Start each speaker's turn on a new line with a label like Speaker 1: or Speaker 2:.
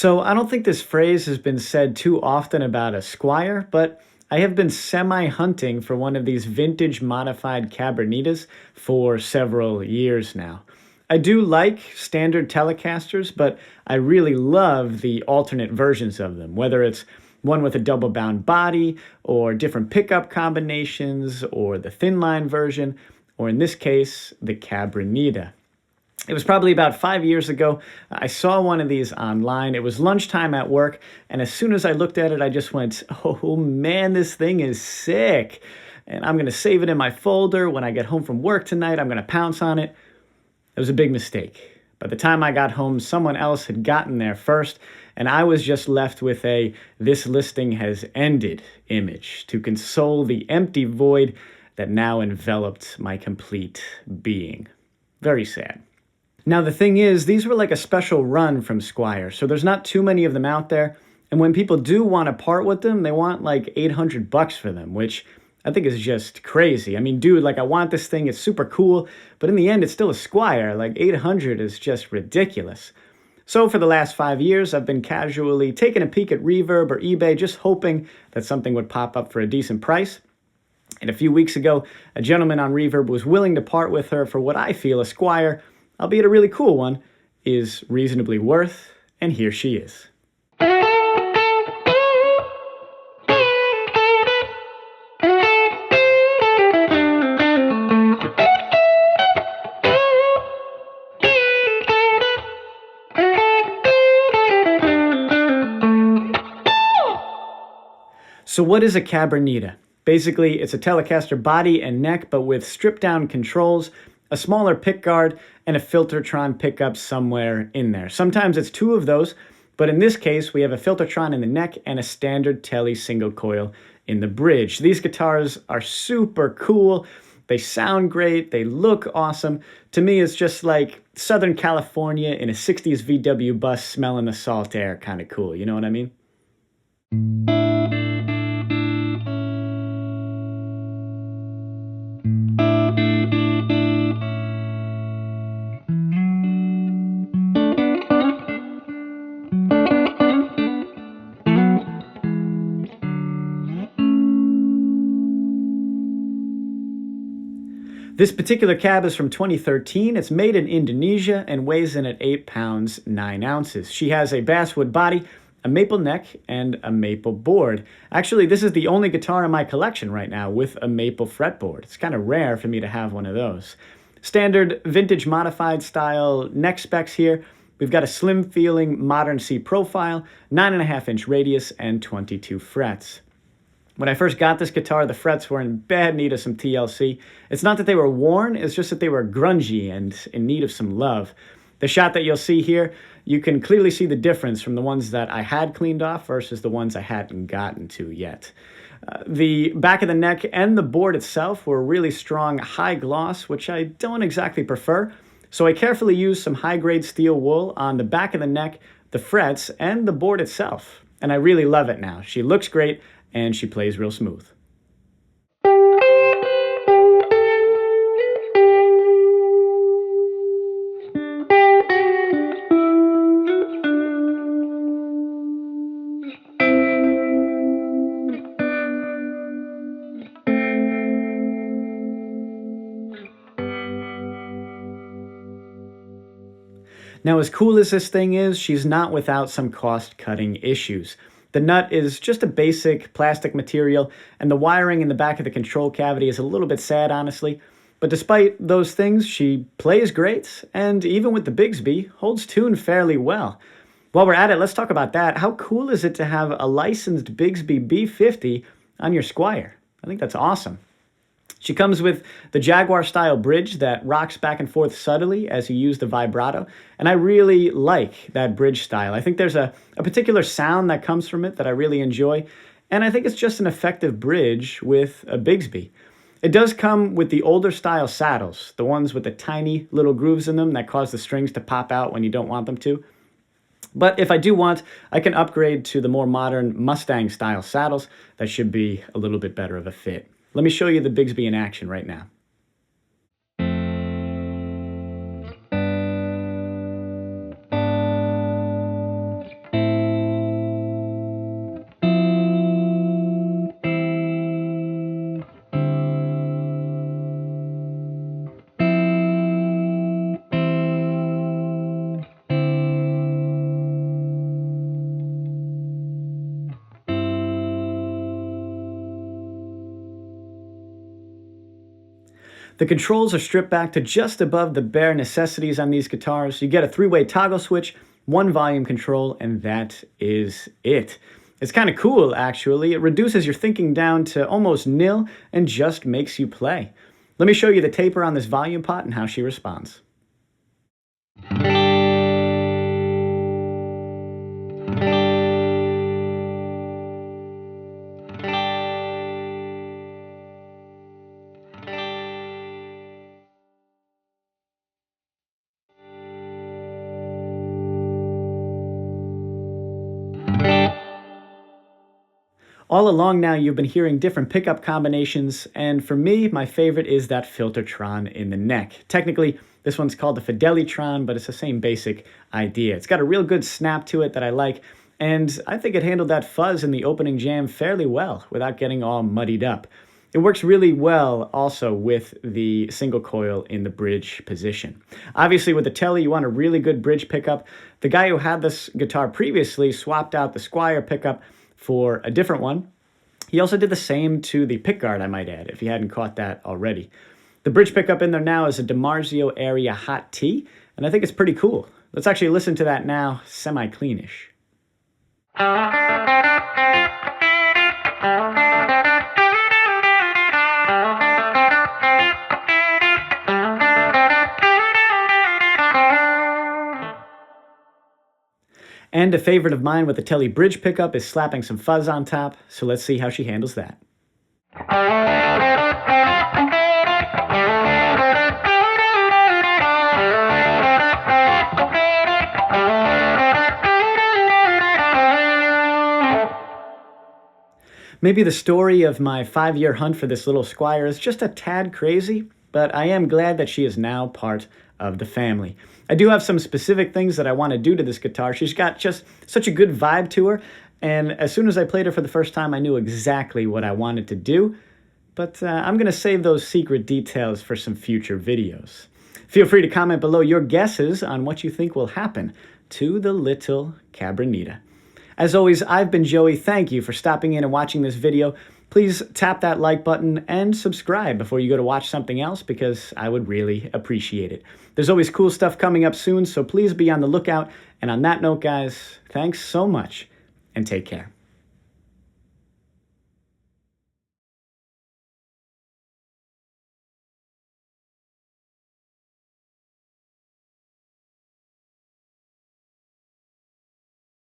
Speaker 1: So I don't think this phrase has been said too often about a Squier, but I have been semi-hunting for one of these vintage modified Cabronitas for several years now. I do like standard Telecasters, but I really love the alternate versions of them, whether it's one with a double bound body, or different pickup combinations, or the thin line version, or in this case, the Cabronita. It was probably about 5 years ago. I saw one of these online. It was lunchtime at work, and as soon as I looked at it, I just went, oh man, this thing is sick. And I'm going to save it in my folder. When I get home from work tonight, I'm going to pounce on it. It was a big mistake. By the time I got home, someone else had gotten there first, and I was just left with a "this listing has ended" image to console the empty void that now enveloped my complete being. Very sad. Now the thing is, these were like a special run from Squier, so there's not too many of them out there, and when people do want to part with them, they want like $800 for them, which I think is just crazy. I mean, dude, like I want this thing, it's super cool, but in the end it's still a Squier. Like 800 is just ridiculous. So for the last 5 years, I've been casually taking a peek at Reverb or eBay, just hoping that something would pop up for a decent price. And a few weeks ago, a gentleman on Reverb was willing to part with her for what I feel a Squier, albeit a really cool one, is reasonably worth, and here she is. So what is a Cabronita? Basically, it's a Telecaster body and neck, but with stripped-down controls, a smaller pickguard, and a Filtertron pickup somewhere in there. Sometimes it's two of those, but in this case, we have a Filtertron in the neck and a standard Tele single coil in the bridge. These guitars are super cool. They sound great. They look awesome. To me, it's just like Southern California in a 60s VW bus smelling the salt air kind of cool. You know what I mean? This particular cab is from 2013. It's made in Indonesia and weighs in at 8 pounds, 9 ounces. She has a basswood body, a maple neck, and a maple board. Actually, this is the only guitar in my collection right now with a maple fretboard. It's kind of rare for me to have one of those. Standard vintage modified style neck specs here. We've got a slim feeling modern C profile, 9.5-inch radius, and 22 frets. When I first got this guitar, the frets were in bad need of some TLC. It's not that they were worn, it's just that they were grungy and in need of some love. The shot that you'll see here, you can clearly see the difference from the ones that I had cleaned off versus the ones I hadn't gotten to yet. The back of the neck and the board itself were really strong high gloss, which I don't exactly prefer. So I carefully used some high-grade steel wool on the back of the neck, the frets, and the board itself. And I really love it now. She looks great, and she plays real smooth. Now, as cool as this thing is, she's not without some cost-cutting issues. The nut is just a basic plastic material, and the wiring in the back of the control cavity is a little bit sad, honestly. But despite those things, she plays great, and even with the Bigsby, holds tune fairly well. While we're at it, let's talk about that. How cool is it to have a licensed Bigsby B50 on your Squier? I think that's awesome. She comes with the Jaguar-style bridge that rocks back and forth subtly as you use the vibrato, and I really like that bridge style. I think there's a particular sound that comes from it that I really enjoy, and I think it's just an effective bridge with a Bigsby. It does come with the older style saddles, the ones with the tiny little grooves in them that cause the strings to pop out when you don't want them to. But if I do want, I can upgrade to the more modern Mustang-style saddles that should be a little bit better of a fit. Let me show you the Bigsby in action right now. The controls are stripped back to just above the bare necessities on these guitars. You get a 3-way toggle switch, 1 volume control, and that is it. It's kind of cool, actually. It reduces your thinking down to almost nil and just makes you play. Let me show you the taper on this volume pot and how she responds. All along now, you've been hearing different pickup combinations, and for me, my favorite is that Filtertron in the neck. Technically, this one's called the Fidelitron, but it's the same basic idea. It's got a real good snap to it that I like, and I think it handled that fuzz in the opening jam fairly well without getting all muddied up. It works really well also with the single coil in the bridge position. Obviously, with the Tele, you want a really good bridge pickup. The guy who had this guitar previously swapped out the Squier pickup for a different one. He also did the same to the pickguard, I might add, if you hadn't caught that already. The bridge pickup in there now is a DiMarzio area Hot T, and I think it's pretty cool. Let's actually listen to that now, semi-cleanish. And a favorite of mine with the Tele bridge pickup is slapping some fuzz on top, so let's see how she handles that. Maybe the story of my 5-year hunt for this little Squier is just a tad crazy, but I am glad that she is now part of the family. I do have some specific things that I want to do to this guitar. She's got just such a good vibe to her, and as soon as I played her for the first time, I knew exactly what I wanted to do, but I'm going to save those secret details for some future videos. Feel free to comment below your guesses on what you think will happen to the little Cabronita. As always, I've been Joey. Thank you for stopping in and watching this video. Please tap that like button and subscribe before you go to watch something else because I would really appreciate it. There's always cool stuff coming up soon, so please be on the lookout. And on that note, guys, thanks so much and take care.